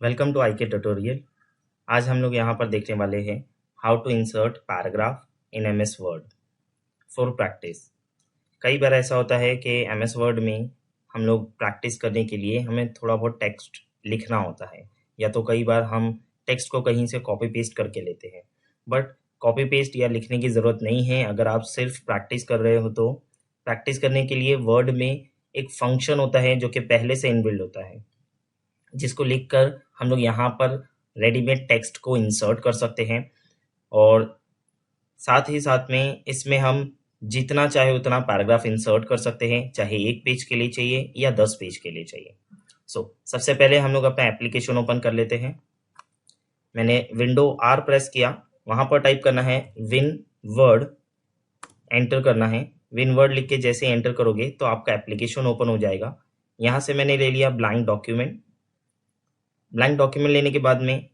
Welcome to IK tutorial. आज हम लोग यहाँ पर देखने वाले हैं how to insert paragraph in MS Word for practice. कई बार ऐसा होता है कि एमएस वर्ड में हम लोग प्रैक्टिस करने के लिए हमें थोड़ा बहुत टेक्स्ट लिखना होता है, या तो कई बार हम टेक्स्ट को कहीं से कॉपी पेस्ट करके लेते हैं। बट कॉपी पेस्ट या लिखने की ज़रूरत नहीं है। अगर आप सिर्फ प्रैक्टिस कर रहे हो तो प्रैक्टिस करने के लिए वर्ड में एक फंक्शन होता है जो कि पहले से इनबिल्ड होता है, जिसको लिखकर हम लोग यहाँ पर रेडीमेड टेक्स्ट को इंसर्ट कर सकते हैं। और साथ ही साथ में इसमें हम जितना चाहे उतना पैराग्राफ इंसर्ट कर सकते हैं, चाहे 1 पेज के लिए चाहिए या 10 पेज के लिए चाहिए। सबसे पहले हम लोग अपना एप्लीकेशन ओपन कर लेते हैं। मैंने विंडो आर प्रेस किया, वहां पर टाइप करना है विन वर्ड, एंटर करना है। विन वर्ड लिख के जैसे एंटर करोगे तो आपका एप्लीकेशन ओपन हो जाएगा। यहाँ से मैंने ले लिया ब्लैंक डॉक्यूमेंट। ब्लैंक डॉक्यूमेंट लेने के बाद में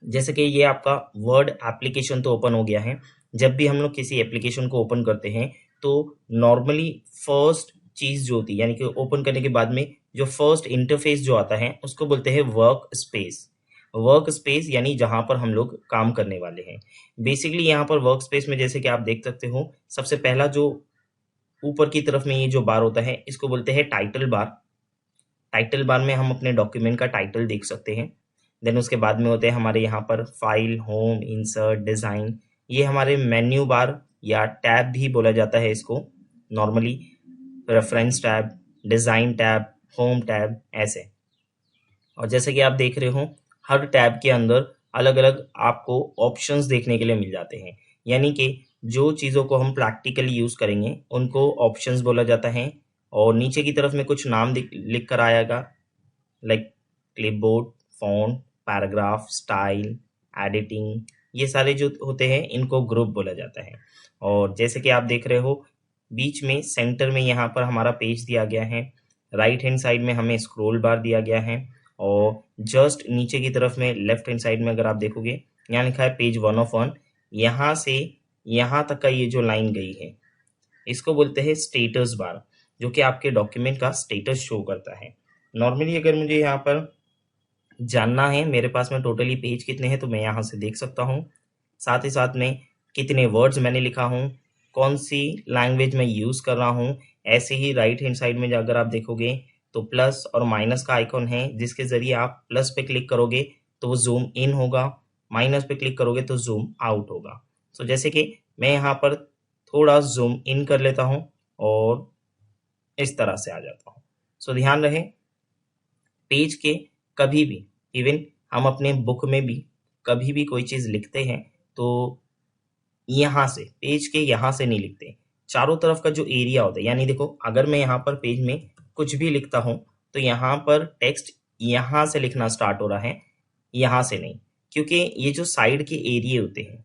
जैसे कि ये आपका वर्ड एप्लीकेशन तो ओपन हो गया है। जब भी हम लोग किसी एप्लीकेशन को ओपन करते हैं तो नॉर्मली फर्स्ट चीज जो होती है, यानी कि ओपन करने के बाद में जो फर्स्ट इंटरफेस जो आता है उसको बोलते हैं वर्क स्पेस। वर्क स्पेस यानी जहां पर हम लोग काम करने वाले हैं। बेसिकली यहाँ पर वर्क स्पेस में जैसे कि आप देख सकते हो, सबसे पहला जो ऊपर की तरफ में ये जो बार होता है इसको बोलते हैं टाइटल बार। टाइटल बार में हम अपने डॉक्यूमेंट का टाइटल देख सकते हैं। देन उसके बाद में होते हैं हमारे यहाँ पर फाइल, होम, इंसर्ट, डिज़ाइन। ये हमारे मेन्यू बार या टैब भी बोला जाता है इसको normally. Reference tab, design tab, home tab, ऐसे। और जैसे कि आप देख रहे हो हर टैब के अंदर अलग अलग आपको ऑप्शंस देखने के लिए मिल जाते हैं, यानी कि जो चीज़ों को हम प्रैक्टिकली यूज़ करेंगे उनको ऑप्शंस बोला जाता है। और नीचे की तरफ में कुछ नाम लिख कर आएगा, like clipboard, font, paragraph, style, editing. ये सारे जो होते हैं इनको ग्रुप बोला जाता है। और जैसे कि आप देख रहे हो बीच में सेंटर में यहाँ पर हमारा पेज दिया गया है। राइट हैंड साइड में हमें स्क्रॉल बार दिया गया है। और जस्ट नीचे की तरफ में लेफ्ट हैंड साइड में अगर आप देखोगे यहाँ लिखा है पेज 1 ऑफ 1। यहाँ से यहाँ तक का ये जो लाइन गई है इसको बोलते हैं स्टेटस बार, जो कि आपके डॉक्यूमेंट का स्टेटस शो करता है। नॉर्मली अगर मुझे यहाँ पर जानना है मेरे पास में टोटली पेज कितने हैं तो मैं यहाँ से देख सकता हूँ। साथ ही साथ में कितने वर्ड्स मैंने लिखा हूँ, कौन सी लैंग्वेज मैं यूज़ कर रहा हूँ। ऐसे ही राइट हैंड साइड में अगर आप देखोगे तो प्लस और माइनस का आइकॉन है, जिसके ज़रिए आप प्लस पे क्लिक करोगे तो वो जूम इन होगा, माइनस पे क्लिक करोगे तो जूम आउट होगा। जैसे कि मैं यहाँ पर थोड़ा जूम इन कर लेता हूँ और इस तरह से आ जाता हूँ। ध्यान रहे पेज के कभी भी, इवन हम अपने बुक में भी कभी भी कोई चीज़ लिखते हैं तो यहाँ से, पेज के यहाँ से नहीं लिखते, चारों तरफ का जो एरिया होता है। यानी देखो अगर मैं यहाँ पर पेज में कुछ भी लिखता हूँ तो यहाँ पर टेक्स्ट यहाँ से लिखना स्टार्ट हो रहा है, यहाँ से नहीं। क्योंकि ये जो साइड के एरिया होते हैं,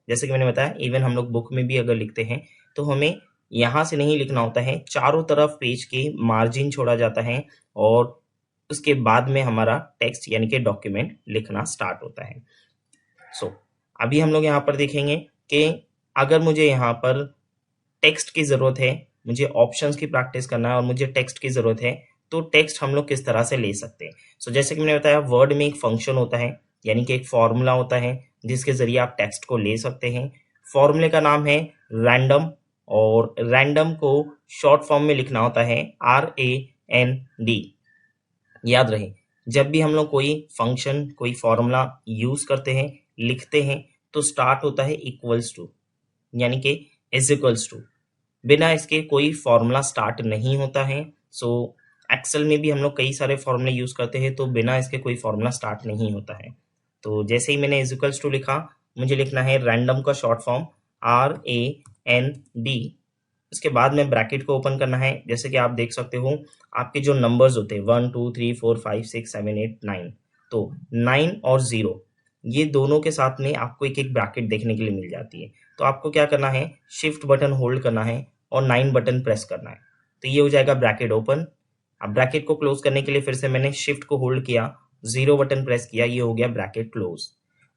जैसे कि मैंने बताया इवन हम लोग बुक में भी अगर लिखते हैं तो हमें यहाँ से नहीं लिखना होता है, चारों तरफ पेज के मार्जिन छोड़ा जाता है और उसके बाद में हमारा टेक्स्ट यानी कि डॉक्यूमेंट लिखना स्टार्ट होता है। अभी हम लोग यहाँ पर देखेंगे कि अगर मुझे यहाँ पर टेक्स्ट की ज़रूरत है, मुझे ऑप्शंस की प्रैक्टिस करना है और मुझे टेक्स्ट की ज़रूरत है तो टेक्स्ट हम लोग किस तरह से ले सकते हैं। जैसे कि मैंने बताया वर्ड में एक फंक्शन होता है, यानी कि एक फॉर्मूला होता है जिसके ज़रिए आप टेक्स्ट को ले सकते हैं। फॉर्मूले का नाम है रैंडम, और रैंडम को शॉर्ट फॉर्म में लिखना होता है RAND। याद रहे जब भी हम लोग कोई फंक्शन, कोई फॉर्मूला यूज करते हैं, लिखते हैं तो स्टार्ट होता है इक्वल्स टू, यानी कि इज इक्वल्स टू। बिना इसके कोई फॉर्मूला स्टार्ट नहीं होता है। एक्सेल में भी हम लोग कई सारे फॉर्मूले यूज करते हैं तो बिना इसके कोई फॉर्मूला स्टार्ट नहीं होता है। तो जैसे ही मैंने इज इक्वल्स टू लिखा, मुझे लिखना है रैंडम का शॉर्ट फॉर्म RAND। उसके बाद में ब्रैकेट को ओपन करना है। जैसे कि आप देख सकते हो आपके जो नंबर्स होते हैं 1 2 3 4 5 6 7 8 9, तो 9 और 0 ये दोनों के साथ में आपको एक एक ब्रैकेट देखने के लिए मिल जाती है। तो आपको क्या करना है, शिफ्ट बटन होल्ड करना है और 9 बटन प्रेस करना है, तो ये हो जाएगा ब्रैकेट ओपन। अब ब्रैकेट को क्लोज करने के लिए फिर से मैंने शिफ्ट को होल्ड किया, 0 बटन प्रेस किया, ये हो गया ब्रैकेट क्लोज।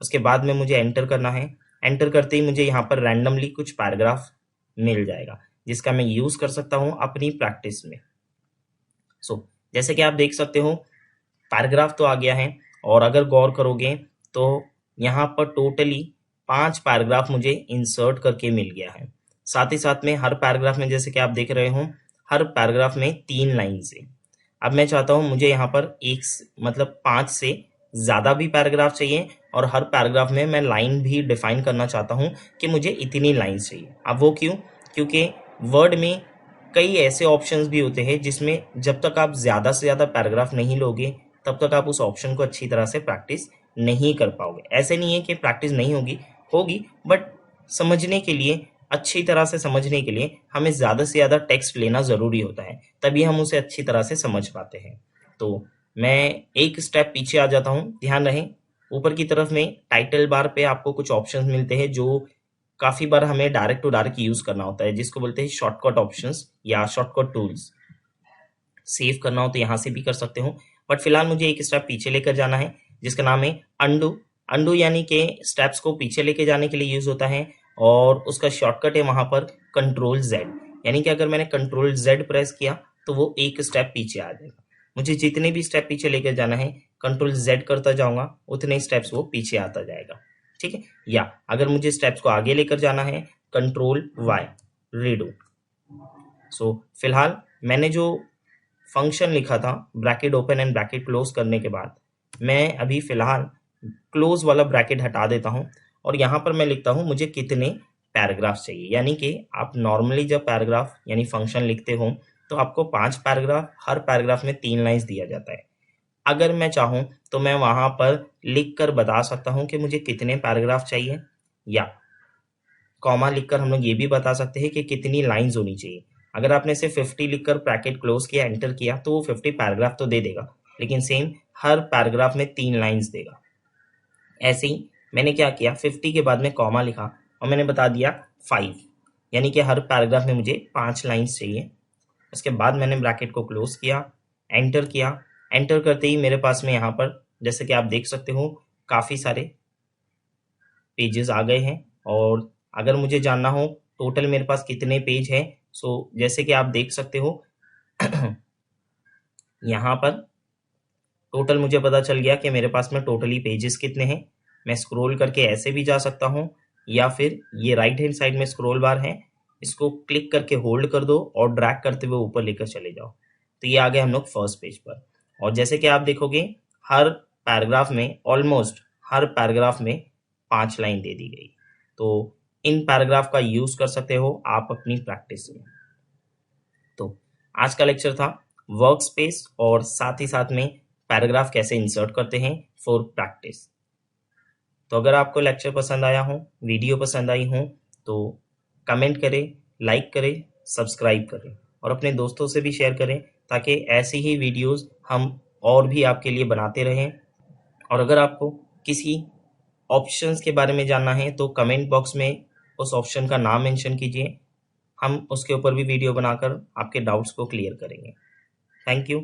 उसके बाद में मुझे एंटर करना है। एंटर करते ही मुझे यहाँ पर रैंडमली कुछ पैराग्राफ मिल जाएगा जिसका मैं यूज कर सकता हूं अपनी प्रैक्टिस में। जैसे कि आप देख सकते हो पैराग्राफ तो आ गया है। और अगर गौर करोगे तो यहाँ पर टोटली 5 पैराग्राफ मुझे इंसर्ट करके मिल गया है। साथ ही साथ में हर पैराग्राफ में जैसे कि आप देख रहे हो हर पैराग्राफ में 3 लाइन से। अब मैं चाहता हूँ मुझे यहाँ पर मतलब 5 से ज़्यादा भी पैराग्राफ चाहिए और हर पैराग्राफ में मैं लाइन भी डिफाइन करना चाहता हूँ कि मुझे इतनी लाइन्स चाहिए। अब वो क्यों? क्योंकि वर्ड में कई ऐसे ऑप्शंस भी होते हैं जिसमें जब तक आप ज़्यादा से ज़्यादा पैराग्राफ नहीं लोगे तब तक आप उस ऑप्शन को अच्छी तरह से प्रैक्टिस नहीं कर पाओगे। ऐसे नहीं है कि प्रैक्टिस नहीं होगी बट समझने के लिए, अच्छी तरह से समझने के लिए हमें ज़्यादा से ज़्यादा टेक्स्ट लेना ज़रूरी होता है, तभी हम उसे अच्छी तरह से समझ पाते हैं। तो मैं एक स्टेप पीछे आ जाता हूँ। ध्यान रहे ऊपर की तरफ में टाइटल बार पे आपको कुछ ऑप्शंस मिलते हैं जो काफ़ी बार हमें डायरेक्ट टू डायरेक्ट यूज़ करना होता है, जिसको बोलते हैं शॉर्टकट ऑप्शंस या शॉर्टकट टूल्स। सेव करना हो तो यहाँ से भी कर सकते हो, बट फिलहाल मुझे एक स्टेप पीछे लेकर जाना है जिसका नाम है अंडू। अंडू यानी कि स्टेप्स को पीछे लेके जाने के लिए यूज होता है और उसका शॉर्टकट है वहां पर कंट्रोल जेड। यानी कि अगर मैंने कंट्रोल जेड प्रेस किया तो वो एक स्टेप पीछे आ जाएगा। मुझे जितने भी स्टेप पीछे लेकर जाना है कंट्रोल जेड करता जाऊंगा उतने स्टेप्स वो पीछे आता जाएगा। ठीक है, या अगर मुझे स्टेप्स को आगे लेकर जाना है कंट्रोल वाई रीडू। सो फिलहाल मैंने जो फंक्शन लिखा था bracket open and bracket close करने के बाद मैं अभी फिलहाल क्लोज वाला ब्रैकेट हटा देता हूं और यहां पर मैं लिखता हूं मुझे कितने पैराग्राफ चाहिए। यानी कि आप नॉर्मली जब पैराग्राफ यानी फंक्शन लिखते हो तो आपको 5 पैराग्राफ, हर पैराग्राफ में 3 लाइन्स दिया जाता है। अगर मैं चाहूं तो मैं वहां पर लिख कर बता सकता हूं कि मुझे कितने पैराग्राफ चाहिए, या कॉमा लिखकर हम लोग ये भी बता सकते हैं कि कितनी लाइन्स होनी चाहिए। अगर आपने सिर्फ 50 लिखकर ब्रैकेट क्लोज किया, एंटर किया, तो वो 50 पैराग्राफ तो दे देगा, लेकिन सेम हर पैराग्राफ में 3 लाइन्स देगा। ऐसे ही मैंने क्या किया, 50 के बाद में कॉमा लिखा और मैंने बता दिया 5, यानी कि हर पैराग्राफ में मुझे 5 लाइन्स चाहिए। उसके बाद मैंने ब्रैकेट को क्लोज किया, एंटर किया। एंटर करते ही मेरे पास में यहाँ पर जैसे कि आप देख सकते हो काफ़ी सारे पेजेस आ गए हैं। और अगर मुझे जानना हो टोटल मेरे पास कितने पेज हैं, सो जैसे कि आप देख सकते हो यहाँ पर टोटल मुझे पता चल गया कि मेरे पास में टोटली पेजेस कितने हैं। मैं स्क्रॉल करके ऐसे भी जा सकता हूँ या फिर ये राइट हैंड साइड में स्क्रॉल बार है, इसको क्लिक करके होल्ड कर दो और ड्रैग करते हुए ऊपर लेकर चले जाओ, तो ये आ गए हम लोग फर्स्ट पेज पर। और जैसे कि आप देखोगे हर पैराग्राफ में, ऑलमोस्ट हर पैराग्राफ में 5 लाइन दे दी गई। तो इन पैराग्राफ का यूज कर सकते हो आप अपनी प्रैक्टिस में। तो आज का लेक्चर था वर्क स्पेस और साथ ही साथ में पैराग्राफ कैसे इंसर्ट करते हैं फॉर प्रैक्टिस। तो अगर आपको लेक्चर पसंद आया हो, वीडियो पसंद आई हो, तो कमेंट करें, लाइक करें, सब्सक्राइब करें और अपने दोस्तों से भी शेयर करें ताकि ऐसी ही वीडियोस हम और भी आपके लिए बनाते रहें। और अगर आपको किसी ऑप्शंस के बारे में जानना है तो कमेंट बॉक्स में उस ऑप्शन का नाम मेंशन कीजिए, हम उसके ऊपर भी वीडियो बनाकर आपके डाउट्स को क्लियर करेंगे। Thank you.